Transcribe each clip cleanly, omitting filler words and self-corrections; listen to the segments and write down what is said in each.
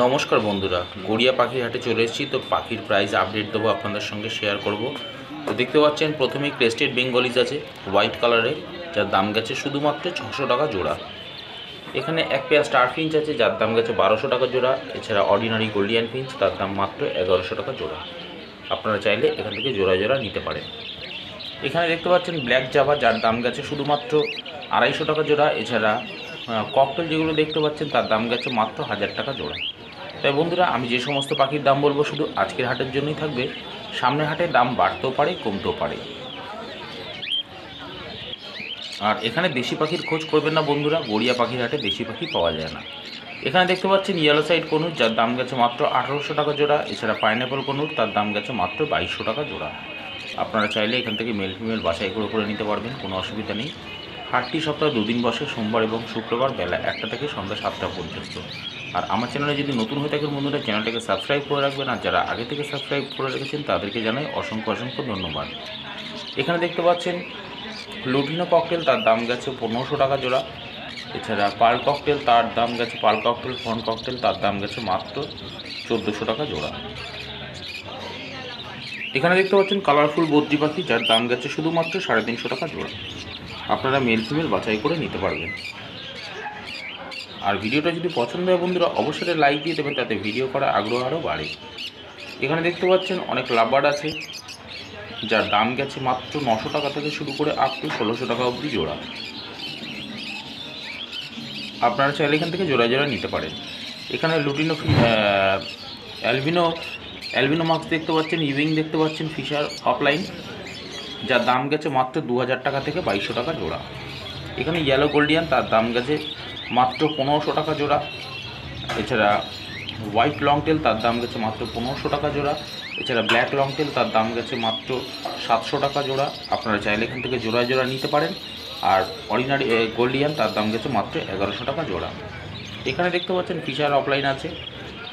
নমস্কার বন্ধুরা, গড়িয়া পাখির হাটে চলে এসেছি। তো পাখির প্রাইস আপডেট দেবো, আপনাদের সঙ্গে শেয়ার করব। তো দেখতে পাচ্ছেন প্রথমেই ক্রেস্টেড বেঙ্গলিজ আছে হোয়াইট কালারের, যার দাম গেছে শুধুমাত্র 600 টাকা জোড়া। এখানে এক পেয়ার স্টার ফিঞ্চ আছে, যার দাম গেছে 1200 টাকা জোড়া। এছাড়া অর্ডিনারি গোল্ডিয়ান ফিঞ্চ, তার দাম মাত্র 1100 টাকা জোড়া। আপনারা চাইলে এখান থেকে জোড়া জোড়া নিতে পারেন। এখানে দেখতে পাচ্ছেন ব্ল্যাক জাভা, যার দাম গেছে শুধুমাত্র 250 টাকা জোড়া। এছাড়া ককটেল যেগুলো দেখতে পাচ্ছেন তার দাম গেছে মাত্র 1000 টাকা জোড়া। তাই বন্ধুরা, আমি যে সমস্ত পাখির দাম বলবো শুধু আজকের হাটের জন্যই থাকবে। সামনের হাটে দাম বাড়তেও পারে, কমতেও পারে। আর এখানে দেশি পাখির খোঁজ করবেন না বন্ধুরা, গড়িয়া পাখির হাটে দেশি পাখি পাওয়া যায় না। এখানে দেখতে পাচ্ছেন ইয়েলো সাইড কনুর, যার দাম গেছে মাত্র 1800 টাকা জোড়া। এছাড়া পাইনঅ্যাপল কনুর, তার দাম গেছে মাত্র 2200 টাকা জোড়া। আপনারা চাইলে এখান থেকে মেল ফিমেল বাছাই করে নিতে পারবেন, কোনো অসুবিধা নেই। হাটটি সপ্তাহে 2 দিন বসে, সোমবার এবং শুক্রবার বেলা 1টা থেকে সন্ধ্যা 7টা পর্যন্ত। আর আমার চ্যানেলে যদি নতুন হয়ে থাকেন বন্ধুরা, চ্যানেলটাকে সাবস্ক্রাইব করে রাখবেন। আর যারা আগে থেকে সাবস্ক্রাইব করে রেখেছেন তাদেরকে জানাই অসংখ্য অসংখ্য ধন্যবাদ। এখানে দেখতে পাচ্ছেন লুটিনো ককটেল, তার দাম গেছে 1500 টাকা জোড়া। এছাড়া পার্ল ককটেল, তার দাম গেছে পার্ল ককটেল ফন ককটেল, তার দাম গেছে মাত্র 1400 টাকা জোড়া। এখানে দেখতে পাচ্ছেন কালারফুল বদ্রি পাখি, যার দাম গেছে শুধুমাত্র 350 টাকা জোড়া। আপনারা মেল ফিমেল বাছাই করে নিতে পারবেন। আর ভিডিওটা যদি পছন্দ হয় বন্ধুরা, অবশ্যই লাইক দিয়ে দেবেন, তাতে ভিডিও করার আগ্রহ আরও বাড়ে। এখানে দেখতে পাচ্ছেন অনেক লাভবার্ড আছে, যার দাম গেছে মাত্র 900 টাকা থেকে শুরু করে আপ টু 1600 টাকা অবধি জোড়া। আপনারা চাইলে এখান থেকে জোড়া জোড়া নিতে পারেন। এখানে লুটিনো অ্যালবিনো অ্যালবিনো মাস্ক দেখতে পাচ্ছেন, ইউইং দেখতে পাচ্ছেন, ফিশার অফলাইন, যার দাম গেছে মাত্র 2000 টাকা থেকে 2200 টাকা জোড়া। এখানে ইয়েলো গোল্ডিয়ান, তার দাম গেছে মাত্র 1500 টাকা জোড়া। এছাড়া হোয়াইট লংটেল, তার দাম গেছে মাত্র 1500 টাকা জোড়া। এছাড়া ব্ল্যাক লংটেল, তার দাম গেছে মাত্র 700 টাকা জোড়া। আপনারা চাইলে এখান থেকে জোড়া জোড়া নিতে পারেন। আর অর্ডিনারি গোল্ডিয়ান, তার দাম গেছে মাত্র 1100 টাকা জোড়া। এখানে দেখতে পাচ্ছেন ফিশার অফলাইন আছে,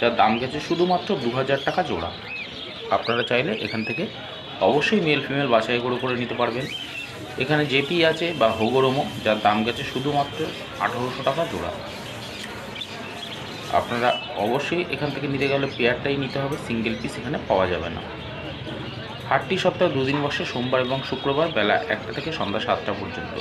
যার দাম গেছে শুধুমাত্র 2000 টাকা জোড়া। আপনারা চাইলে এখান থেকে অবশ্যই মেল ফিমেল বাছাই করে নিতে পারবেন। এখানে জেপি আছে বা হোগোরোমো, যার দাম গেছে শুধুমাত্র 1800 টাকা জোড়া। আপনারা অবশ্যই এখান থেকে নিতে গেলে পেয়ারটাই নিতে হবে, সিঙ্গেল পিস এখানে পাওয়া যাবে না। হাটটি সপ্তাহে 2 দিন বসে, সোমবার এবং শুক্রবার বেলা 1টা থেকে সন্ধ্যা 7টা পর্যন্ত।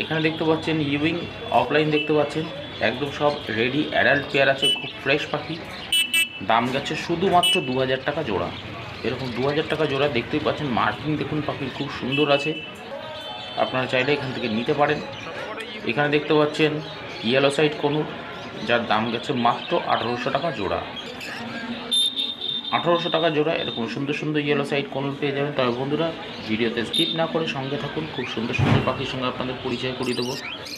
এখানে দেখতে পাচ্ছেন ইউইং অফলাইন দেখতে পাচ্ছেন, একদম সব রেডি অ্যাডাল্ট পেয়ার আছে, খুব ফ্রেশ পাখি। দাম গেছে শুধুমাত্র 2000 টাকা জোড়া। এরকম 2000 টাকা জোড়া দেখতেই পাচ্ছেন, মার্কিং দেখুন পাখি খুব সুন্দর আছে। আপনারা চাইলে এখান থেকে নিতে পারেন। এখানে দেখতে পাচ্ছেন ইয়েলো সাইড কনুর, যার দাম গেছে মাত্র 1800 টাকা জোড়া। 1800 টাকা জোড়া এরকম সুন্দর সুন্দর ইয়েলো সাইড কনুর পেয়ে যাবেন। তবে বন্ধুরা, ভিডিওতে স্কিপ না করে সঙ্গে থাকুন, খুব সুন্দর সুন্দর পাখির সঙ্গে আপনাদের পরিচয় করিয়ে দেবো।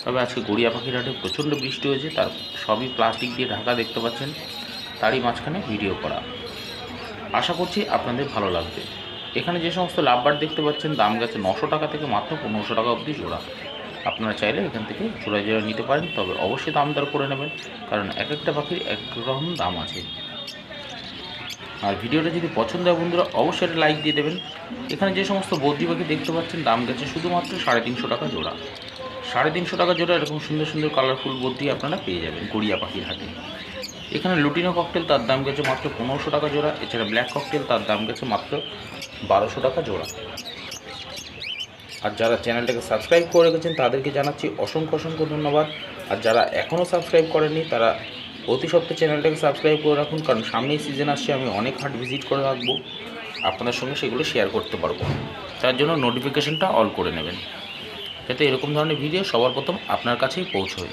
তবে আজকে গড়িয়া পাখির হাটে প্রচণ্ড বৃষ্টি হয়েছে, তার সবই প্লাস্টিক দিয়ে ঢাকা দেখতে পাচ্ছেন, তারই মাঝখানে ভিডিও করা। আশা করছি আপনাদের ভালো লাগবে। এখানে যে সমস্ত লাভবার্ড দেখতে পাচ্ছেন, দাম গেছে 900 টাকা থেকে মাত্র 1500 টাকা অবধি জোড়া। আপনারা চাইলে এখান থেকে জোড়া জোড়া নিতে পারেন, তবে অবশ্যই দাম দর করে নেবেন, কারণ এক একটা পাখির এক রকম দাম আছে। আর ভিডিওটা যদি পছন্দ হয় বন্ধুরা, অবশ্যই একটা লাইক দিয়ে দেবেন। এখানে যে সমস্ত বদ্রি পাখি দেখতে পাচ্ছেন, দাম গেছে শুধুমাত্র 350 টাকা জোড়া। 350 টাকা জোড়া এরকম সুন্দর সুন্দর কালারফুল বদ্রি আপনারা পেয়ে যাবেন গড়িয়া পাখির হাটে। এখানে লুটিনো ককটেল, তার দাম গেছে মাত্র 1500 টাকা জোড়া। এছাড়া ব্ল্যাক ককটেল, তার দাম গেছে মাত্র 1200 টাকা জোড়া। আর যারা চ্যানেলটাকে সাবস্ক্রাইব করে রেখেছেন তাদেরকে জানাচ্ছি অসংখ্য অসংখ্য ধন্যবাদ। আর যারা এখনও সাবস্ক্রাইব করেননি তারা অতি সত্ত্বর চ্যানেলটাকে সাবস্ক্রাইব করে রাখুন, কারণ সামনেই সিজন আসছে, আমি অনেক হাট ভিজিট করে রাখবো, আপনাদের সঙ্গে সেগুলো শেয়ার করতে পারবো। তার জন্য নোটিফিকেশনটা অল করে নেবেন, যাতে এরকম ধরনের ভিডিও সবার প্রথম আপনার কাছেই পৌঁছয়।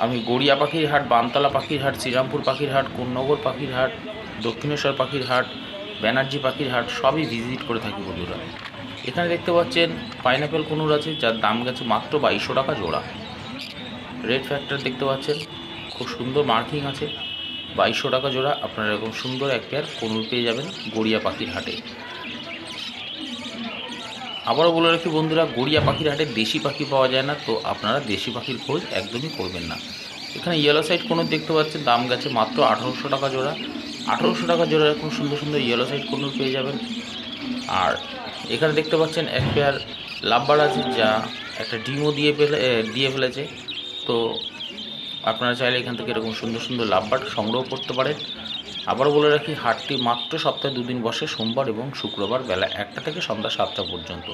আমি গড়িয়া পাখির হাট, বানতলা পাখির হাট, শ্রীরামপুর পাখির হাট, কোন্নগর পাখির হাট, দক্ষিণেশ্বর পাখির হাট, ব্যানার্জি পাখির হাট সবই ভিজিট করে থাকি বন্ধুরা। এখানে দেখতে পাচ্ছেন পাইনঅ্যাপল কনুর আছে, যার দাম গেছে মাত্র 2200 টাকা জোড়া। রেড ফ্যাক্টর দেখতে পাচ্ছেন, খুব সুন্দর মার্কিং আছে, 2200 টাকা জোড়া। আপনারা এরকম সুন্দর এক পেয়ার কনুর পেয়ে যাবেন গড়িয়া পাখির হাটে। আবারও বলে রাখি বন্ধুরা, গড়িয়া পাখির হাটে দেশি পাখি পাওয়া যায় না, তো আপনারা দেশি পাখির খোঁজ একদমই করবেন না। এখানে ইয়েলো সাইড কনুর দেখতে পাচ্ছেন, দাম গেছে মাত্র 1800 টাকা জোড়া। 1800 টাকা জোড়া এরকম সুন্দর সুন্দর ইয়েলো সাইড কনুর পেয়ে যাবেন। আর এখানে দেখতে পাচ্ছেন এক পেয়ার লাভবার্ড আছে, যা একটা ডিমও দিয়ে ফেলেছে। তো আপনারা চাইলে এখান থেকে এরকম সুন্দর সুন্দর লাভবার্ড সংগ্রহ করতে পারেন। আবারও বলে রাখি, হাটটি মাত্র সপ্তাহে 2 দিন বসে, সোমবার এবং শুক্রবার বেলা 1টা থেকে সন্ধ্যা 7টা পর্যন্ত।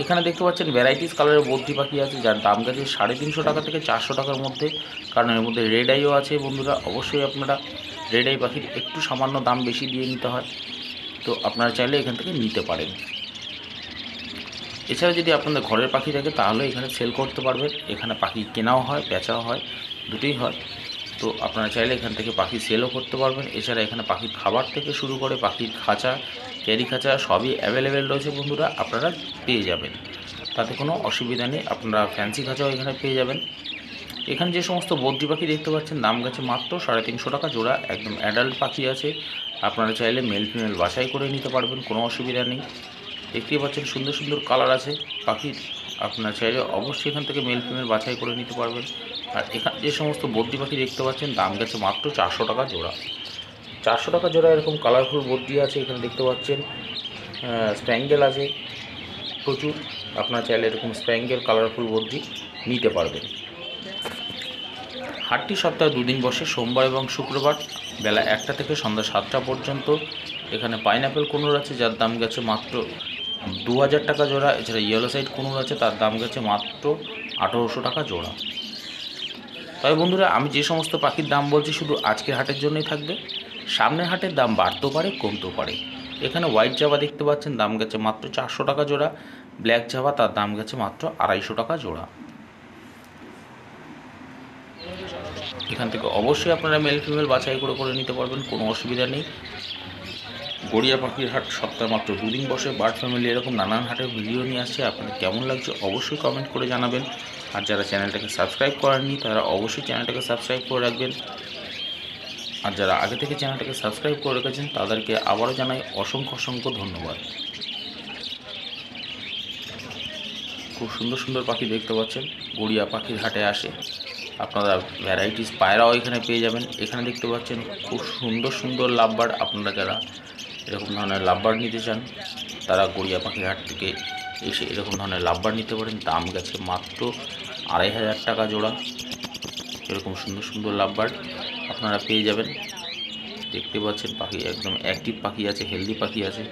এখানে দেখতে পাচ্ছেন ভ্যারাইটিস কালারের বদ্রি পাখি আছে, যার দাম গেছে 350 টাকা থেকে 400 টাকার মধ্যে। কারণ এর মধ্যে রেড আইও আছে বন্ধুরা, অবশ্যই আপনারা রেড আই পাখির একটু সামান্য দাম বেশি দিয়ে নিতে হয়, তো আপনারা চাইলে এখান থেকে নিতে পারেন। এছাড়া যদি আপনাদের ঘরের পাখি থাকে তাহলে এখানে সেল করতে পারবেন। এখানে পাখি কেনাও হয়, বেচাও হয়, দুটোই হয়। তো আপনারা চাইলে এখান থেকে পাখি সেলও করতে পারবেন। এছাড়া এখানে পাখির খাবার থেকে শুরু করে পাখির খাঁচা, ক্যারি খাঁচা সবই অ্যাভেলেবেল রয়েছে বন্ধুরা, আপনারা পেয়ে যাবেন, তাতে কোনো অসুবিধা নেই। আপনারা ফ্যান্সি খাঁচাও এখানে পেয়ে যাবেন। এখানে যে সমস্ত বদ্রি পাখি দেখতে পাচ্ছেন দাম গেছে মাত্র 350 টাকা জোড়া। একদম অ্যাডাল্ট পাখি আছে, আপনারা চাইলে মেল ফিমেল বাছাই করে নিতে পারবেন, কোনো অসুবিধা নেই। দেখতেই পাচ্ছেন সুন্দর সুন্দর কালার আছে পাখির, আপনারা চাইলে অবশ্যই এখান থেকে মেল ফিমেল বাছাই করে নিতে পারবেন। আর এখানে যে সমস্ত বদ্রি পাখি দেখতে পাচ্ছেন দাম গেছে মাত্র 400 টাকা জোড়া। 400 টাকা জোড়া এরকম কালারফুল বদ্রি আছে। এখানে দেখতে পাচ্ছেন স্প্যাঙ্গেল আছে প্রচুর, আপনারা চাইলে এরকম স্প্যাঙ্গেল কালারফুল বদ্রি নিতে পারবেন। হাটটি সপ্তাহে 2 দিন বসে, সোমবার এবং শুক্রবার বেলা 1টা থেকে সন্ধ্যা 7টা পর্যন্ত। এখানে পাইনঅ্যাপেল কুনুর আছে, যার দাম গেছে মাত্র 2000 টাকা জোড়া। এছাড়া ইয়েলো সাইড কুনুর আছে, তার দাম গেছে মাত্র 1800 টাকা জোড়া। তবে বন্ধুরা, আমি যে সমস্ত পাখির দাম বলছি শুধু আজকের হাটের জন্যই থাকবে, সামনের হাটের দাম বাড়তেও পারে, কমতেও পারে। এখানে হোয়াইট জাভা দেখতে পাচ্ছেন দাম গেছে মাত্র 400 টাকা জোড়া। ব্ল্যাক জাভা তার দাম গেছে মাত্র 250 টাকা জোড়া। এখান থেকে অবশ্যই আপনারা মেল ফিমেল বাছাই করে করে নিতে পারবেন, কোনো অসুবিধা নেই। গড়িয়া পাখির হাট সপ্তাহে মাত্র 2 দিন বসে। বার্ড ফ্যামিলি এরকম নানান হাটের ভিডিও নিয়ে আসছে, আপনাদের কেমন লাগছে অবশ্যই কমেন্ট করে জানাবেন। আর যারা চ্যানেলটাকে সাবস্ক্রাইব করেননি তারা অবশ্যই চ্যানেলটাকে সাবস্ক্রাইব করে রাখবেন। আর যারা আগে থেকে চ্যানেলটাকে সাবস্ক্রাইব করে রেখেছেন তাদেরকে আবারও জানাই অসংখ্য অসংখ্য ধন্যবাদ। খুব সুন্দর সুন্দর পাখি দেখতে পাচ্ছেন, গড়িয়া পাখির হাটে আসে। আপনারা ভ্যারাইটিস পায়রাও এখানে পেয়ে যাবেন। এখানে দেখতে পাচ্ছেন খুব সুন্দর সুন্দর লাভবার্ড। আপনারা যারা এরকম ধরনের লাভবার্ড নিতে চান তারা গড়িয়া পাখির হাট থেকে এসে এরকম ধরনের লাভবার্ড নিতে পারেন। দাম গেছে মাত্র 2500 টাকা জোড়া। এরকম সুন্দর সুন্দর লাভবার্ড আপনারা পেয়ে যাবেন। দেখতে পাচ্ছেন পাখি একদম অ্যাক্টিভ পাখি আছে, হেলদি পাখি আছে।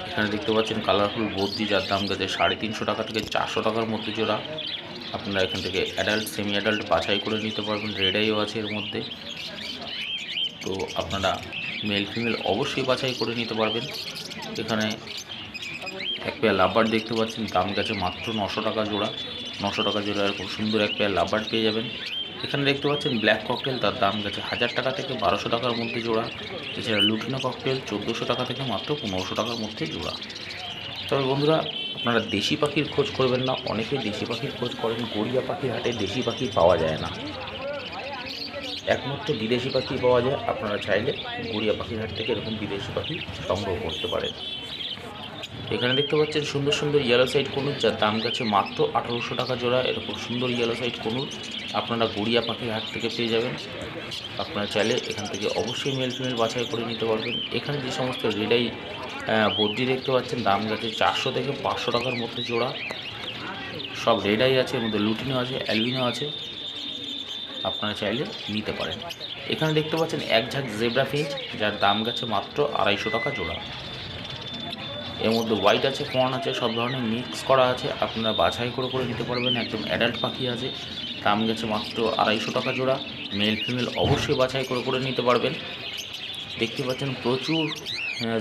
এখানে দেখতে পাচ্ছেন কালারফুল বদ্রি, যার দাম গেছে 350 টাকা থেকে 400 টাকার মধ্যে জোড়া। আপনারা এখান থেকে অ্যাডাল্ট, সেমি অ্যাডাল্ট বাছাই করে নিতে পারবেন। রেড আইও আছে এর মধ্যে, তো আপনারা মেল ফিমেল অবশ্যই বাছাই করে নিতে পারবেন। এখানে এক পেয়ার লাভবার্ড দেখতে পাচ্ছেন, দাম গেছে মাত্র 900 টাকা জোড়া। 900 টাকা জোড়া এরকম সুন্দর এক পেয়ার লাভবার্ড পেয়ে যাবেন। এখানে দেখতে পাচ্ছেন ব্ল্যাক ককটেল, তার দাম গেছে 1000 টাকা থেকে 1200 টাকার মধ্যে জোড়া। এছাড়া লুটিনো ককটেল 1400 টাকা থেকে মাত্র 1500 টাকার মধ্যে জোড়া। তবে বন্ধুরা, আপনারা দেশি পাখির খোঁজ করবেন না। অনেকেই দেশি পাখির খোঁজ করেন, গড়িয়া পাখির হাটে দেশি পাখি পাওয়া যায় না, একমাত্র বিদেশি পাখি পাওয়া যায়। আপনারা চাইলে গড়িয়া পাখির হাট থেকে এরকম বিদেশি পাখি সংগ্রহ করতে পারেন। এখানে দেখতে পাচ্ছেন সুন্দর সুন্দর ইয়েলো সাইড কনুর, যার দাম গেছে মাত্র 1800 টাকা জোড়া। এরকম সুন্দর ইয়েলো সাইড কনুর আপনারা গড়িয়া পাখির হাট থেকে পেয়ে যাবেন। আপনারা চাইলে এখান থেকে অবশ্যই মেল ফিমেল বাছাই করে নিতে পারবেন। এখানে যে সমস্ত রেডাই বদ্রি দেখতে পাচ্ছেন দাম গেছে 400 থেকে 500 টাকার মধ্যে জোড়া। সব রেডাই আছে, এর মধ্যে লুটিনো আছে, অ্যালবিনো আছে, আপনারা চাইলে নিতে পারেন। এখানে দেখতে পাচ্ছেন এক ঝাঁক জেব্রা ফিঞ্চ, যার দাম গেছে মাত্র 250 টাকা জোড়া। এর মধ্যে হোয়াইট আছে, ফন আছে, সব ধরনের মিক্স করা আছে, আপনারা বাছাই করে করে নিতে পারবেন। একদম অ্যাডাল্ট পাখি আছে, দাম গেছে মাত্র 250 টাকা জোড়া। মেল ফিমেল অবশ্যই বাছাই করে করে নিতে পারবেন। দেখতে পাচ্ছেন প্রচুর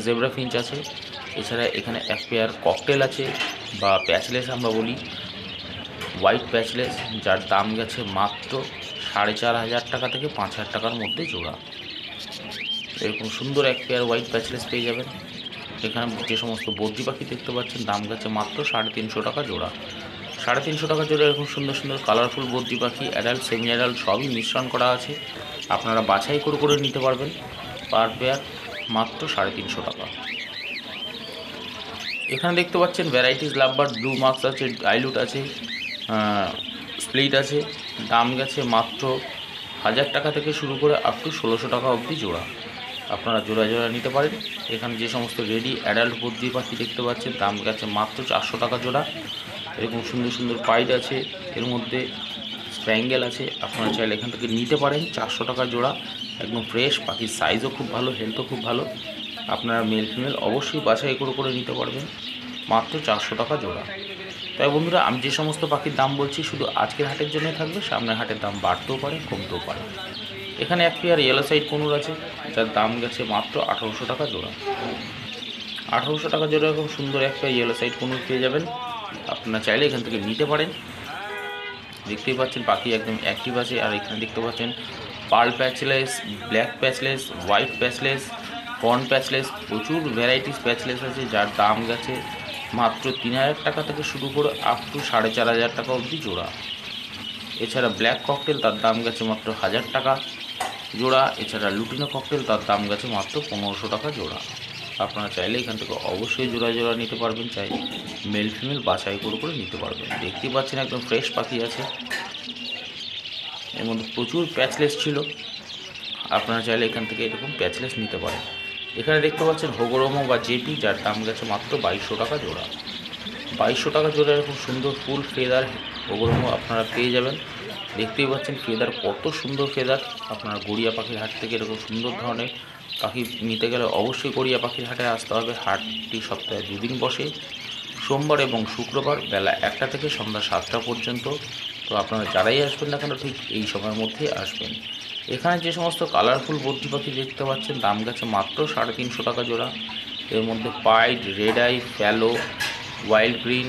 জেব্রা ফিঞ্চ আছে। এছাড়া এখানে এক পেয়ার ককটেল আছে বা প্যাচলেস আমরা বলি, হোয়াইট প্যাচলেস, যার দাম গেছে মাত্র 4500 টাকা থেকে 5000 টাকার মধ্যে জোড়া। এরকম সুন্দর এক পেয়ার হোয়াইট প্যাচলেস পেয়ে যাবেন। এখানে যে সমস্ত বদ্রি পাখি দেখতে পাচ্ছেন দাম গেছে মাত্র 350 টাকা জোড়া। 350 টাকা জোড়া এরকম সুন্দর সুন্দর কালারফুল বদ্রি পাখি, অ্যাডাল্ট, সেমি অ্যাডাল্ট সবই মিশ্রণ করা আছে। আপনারা বাছাই করে করে নিতে পারবেন। পার পেয়ার মাত্র 350 টাকা। এখানে দেখতে পাচ্ছেন ভ্যারাইটিস লাভবার্ড, ব্লু মার্কস আছে, আইলুট আছে, স্প্লিট আছে। দাম গেছে মাত্র 1000 টাকা থেকে শুরু করে আপ টু 1600 টাকা অবধি জোড়া। আপনারা জোড়া জোড়া নিতে পারেন। এখানে যে সমস্ত রেডি অ্যাডাল্ট বদ্রি পাখি দেখতে পাচ্ছেন দাম গেছে মাত্র 400 টাকা জোড়া। এরকম সুন্দর সুন্দর পাইড আছে, এর মধ্যে স্প্যাঙ্গেল আছে, আপনারা চাইলে এখান থেকে নিতে পারেন। 400 টাকা জোড়া, একদম ফ্রেশ, পাখির সাইজও খুব ভালো, হেলথও খুব ভালো। আপনারা মেল ফিমেল অবশ্যই বাছাই করে নিতে পারবেন, মাত্র 400 টাকা জোড়া। তাই বন্ধুরা, আমি যে সমস্ত পাখির দাম বলছি শুধু আজকের হাটের জন্যই থাকবে, সামনের হাটের দাম বাড়তেও পারে, কমতেও পারে। এখানে এক পেয়ার ইয়েলো সাইড কোনুর আছে, যার দাম গেছে মাত্র 1800 টাকা জোড়া। 1800 টাকা জোড়া খুব সুন্দর এক পেয়ার ইয়েলো সাইড কোনুর পেয়ে যাবেন, আপনারা চাইলে এখান থেকে নিতে পারেন। দেখতেই পাচ্ছেন পাখি একদম অ্যাক্টিভ আছে। আর এখানে দেখতে পাচ্ছেন pearl patchless, black patchless, white patchless, corn patchless, প্রচুর ভ্যারাইটিস প্যাচলেস আছে, যার দাম গেছে মাত্র 3000 টাকা থেকে শুরু করে আপ টু 4500 টাকা অবধি জোড়া। এছাড়া ব্ল্যাক ককটেল, তার দাম গেছে মাত্র 1000 টাকা জোড়া। এছাড়া লুটিনো ককটেল, তার দাম গেছে মাত্র 1500 টাকা জোড়া। আপনারা চাইলে এখান থেকে অবশ্যই জোড়া নিতে পারবেন, চাই মেল ফিমেল বাছাই করে নিতে পারবেন। দেখতেই পাচ্ছেন একদম ফ্রেশ পাখি আছে, এর মধ্যে প্রচুর প্যাচলেস ছিল, আপনারা চাইলে এখান থেকে এরকম প্যাচলেস নিতে পারেন। এখানে দেখতে পাচ্ছেন হোগোরোমো বা জেপি, যার দাম গেছে মাত্র 2200 টাকা জোড়া। 2200 টাকা জোড়া এরকম সুন্দর ফুল ফেদার হোগোরোমো আপনারা পেয়ে যাবেন। দেখতেই পাচ্ছেন ফেদার কত সুন্দর ফেদার। আপনারা গড়িয়া পাখির হাট থেকে এরকম সুন্দর ধরনের পাখি নিতে গেলে অবশ্যই গড়িয়া পাখির হাটে আসতে হবে। হাটটি সপ্তাহে 2 দিন বসে, সোমবার এবং শুক্রবার বেলা 1টা থেকে সন্ধ্যা 7টা পর্যন্ত। তো আপনারা যারাই আসবেন না কেন ঠিক এই সময়ের মধ্যেই আসবেন। এখানে যে সমস্ত কালারফুল বদ্রি পাখি দেখতে পাচ্ছেন, দাম গেছে মাত্র 350 টাকা জোড়া। এর মধ্যে pied, red eye, fallow, wild green,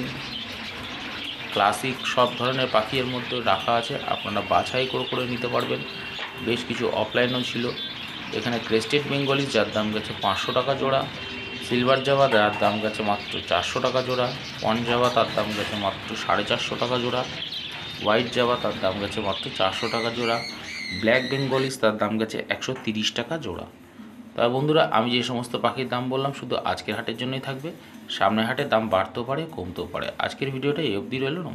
classic সব ধরনের পাখি এর মধ্যে রাখা আছে, আপনারা বাছাই করে নিতে পারবেন। বেশ কিছু অফলাইনও ছিল। এখানে ক্রেস্টেড বেঙ্গলি, যার দাম গেছে 500 টাকা জোড়া। সিলভার জাভা, যার দাম গেছে মাত্র 400 টাকা জোড়া। পন জাভা, তার দাম গেছে মাত্র 450 টাকা জোড়া। হোয়াইট জাভা, তার দাম গেছে মাত্র 400 টাকা জোড়া। ব্ল্যাক বেঙ্গলিস, তার দাম গেছে 130 টাকা জোড়া। তা বন্ধুরা, আমি যে সমস্ত পাখির দাম বললাম শুধু আজকের হাটের জন্যই থাকবে, সামনের হাটের দাম বাড়তেও পারে, কমতেও পারে। আজকের ভিডিওটা এই অবধি রইল।